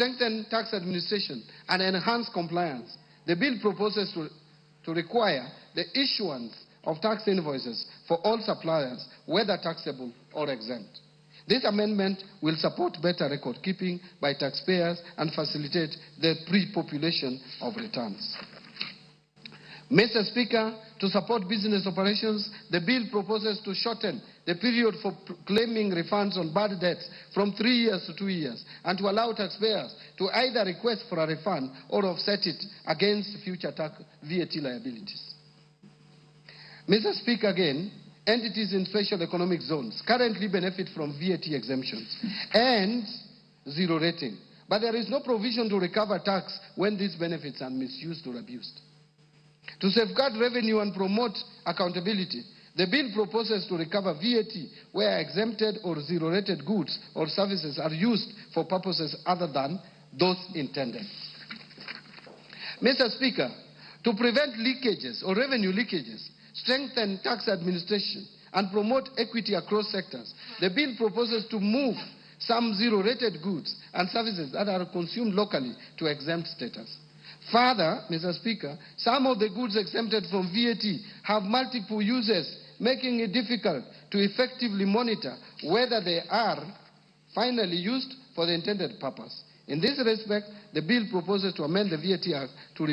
strengthen tax administration and enhance compliance. The bill proposes to require the issuance of tax invoices for all suppliers, whether taxable or exempt. This amendment will support better record keeping by taxpayers and facilitate the pre-population of returns. Mr. Speaker, to support business operations, the bill proposes to shorten the period for claiming refunds on bad debts from 3 years to 2 years, and to allow taxpayers to either request for a refund or offset it against future VAT liabilities. Mr. Speaker, again, entities in special economic zones currently benefit from VAT exemptions and zero rating, but there is no provision to recover tax when these benefits are misused or abused. To safeguard revenue and promote accountability, the bill proposes to recover VAT where exempted or zero-rated goods or services are used for purposes other than those intended. Mr. Speaker, to prevent leakages or revenue leakages, strengthen tax administration, and promote equity across sectors, the bill proposes to move some zero-rated goods and services that are consumed locally to exempt status. Further, Mr. Speaker, some of the goods exempted from VAT have multiple uses, making it difficult to effectively monitor whether they are finally used for the intended purpose. In this respect, the bill proposes to amend the VAT Act to